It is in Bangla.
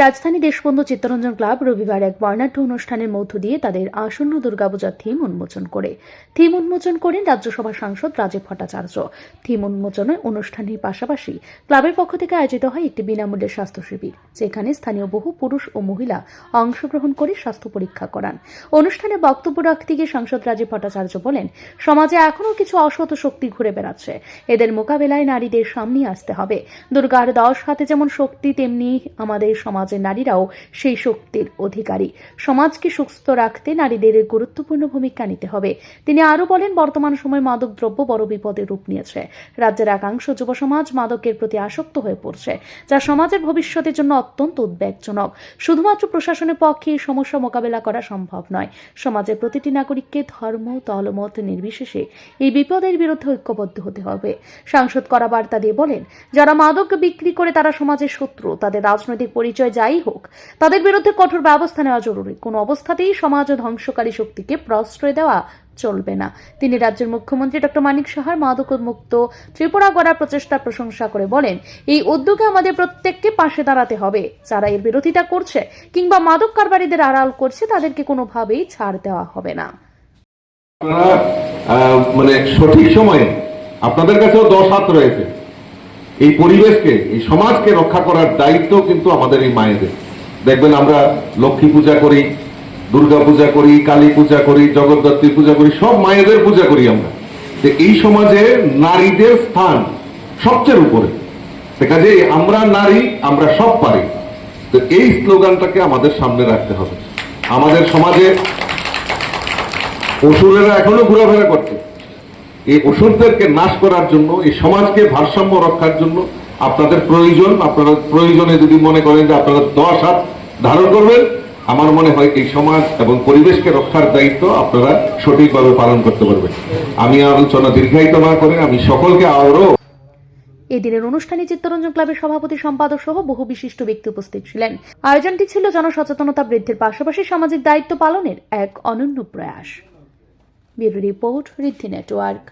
রাজধানী দেশবন্ধু চিত্তরঞ্জন ক্লাব রবিবার এক বর্ণাঢ্য অনুষ্ঠানের মধ্য দিয়ে তাদের আসন্ন দুর্গাপূজার থিম উন্মোচন করেন রাজ্যসভা সাংসদ রাজীব ভট্টাচার্য। থিম উন্মোচনে অনুষ্ঠানের পাশাপাশি ক্লাবের পক্ষ থেকে আয়োজিত হয় একটি বিনামূল্যে স্বাস্থ্য শিবির, যেখানে স্থানীয় বহু পুরুষ ও মহিলা অংশগ্রহণ করে স্বাস্থ্য পরীক্ষা করান। অনুষ্ঠানে বক্তব্য রাখতে গিয়ে সাংসদ রাজীব ভট্টাচার্য বলেন, সমাজে এখনও কিছু অসৎ শক্তি ঘুরে বেড়াচ্ছে। এদের মোকাবেলায় নারীদের সামনে আসতে হবে। দুর্গার 10 হাতে যেমন শক্তি, তেমনি আমাদের সমাজের নারীরাও সেই শক্তির অধিকারী। সমাজকে সুস্থ রাখতে নারীদের গুরুত্বপূর্ণ ভূমিকা নিতে হবে। তিনি আরও বলেন, বর্তমান সময়ে মাদক দ্রব্য বড় বিপদের রূপ নিয়েছে। রাজ্যের একাংশ যুব সমাজ মাদকের প্রতি আসক্ত হয়ে পড়ছে, যা সমাজের ভবিষ্যতের জন্য অত্যন্ত উদ্বেগজনক। শুধুমাত্র প্রশাসনের পক্ষে এই সমস্যা মোকাবেলা করা সম্ভব নয়। সমাজের প্রতিটি নাগরিককে ধর্ম, দলমত নির্বিশেষে এই বিপদের বিরুদ্ধে ঐক্যবদ্ধ হতে হবে। সাংসদ করা বার্তা দিয়ে বলেন, যারা মাদক বিক্রি করে তারা সমাজের শত্রু। তাদের রাজনৈতিক পরিচয় যাই হোক, তাদের বিরুদ্ধে কঠোর ব্যবস্থা নেওয়া জরুরি। কোনো অবস্থাতেই সমাজ ধ্বংসকারী শক্তিকে প্রশ্রয় দেওয়া চলবে না। তিনি রাজ্যের মুখ্যমন্ত্রী ডক্টর মানিক সাহার মাদক মুক্ত ত্রিপুরা গড়ার প্রচেষ্টার প্রশংসা করে বলেন, এই উদ্যোগে আমাদের প্রত্যেককে পাশে দাঁড়াতে হবে। যারা এর বিরোধিতা করছে কিংবা মাদক কারবারিদের আড়াল করছে, তাদেরকে কোনোভাবেই ছাড় দেওয়া হবে না। সঠিক সময়ে আপনাদের কাছেও 10 হাত রয়েছে। এই পরিবেশকে, এই সমাজকে রক্ষা করার দায়িত্ব কিন্তু আমাদের এই মায়েদের। দেখবেন আমরা লক্ষ্মী পূজা করি, দুর্গা পূজা করি, কালী পূজা করি, জগদ্ধাত্রী পূজা করি, সব মায়েদের পূজা করি আমরা। এই সমাজে নারীদের স্থান সবচেয়ে উপরে। কাজে আমরা নারী, আমরা সব পারি। তো এই স্লোগানটাকে আমাদের সামনে রাখতে হবে। আমাদের সমাজে অসুরেরা এখনো ঘোরাফেরা করছে। এই অসুরদেরকে নাশ করার জন্য, এই সমাজকে ভারসাম্য রক্ষার জন্য আপনাদের প্রয়োজন। আপনারা প্রয়োজনে যদি মনে করেন যে আপনারা 10 হাত ধারণ করবেন, আমার মনে হয় এই সমাজ এবং পরিবেশকে রক্ষার দায়িত্ব আপনারা সঠিকভাবে পালন করতে পারবেন। আমি আলোচনা দীর্ঘায়িত না করে আমি সকলকে আরো। এদিনের অনুষ্ঠানে চিত্তরঞ্জন ক্লাবের সভাপতি, সম্পাদক সহ বহু বিশিষ্ট ব্যক্তি উপস্থিত ছিলেন। আয়োজনটি ছিল জনসচেতনতা বৃদ্ধির পাশাপাশি সামাজিক দায়িত্ব পালনের এক অনন্য প্রয়াস। ব্যুরো রিপোর্ট, ঋদ্ধি নেটওয়ার্ক।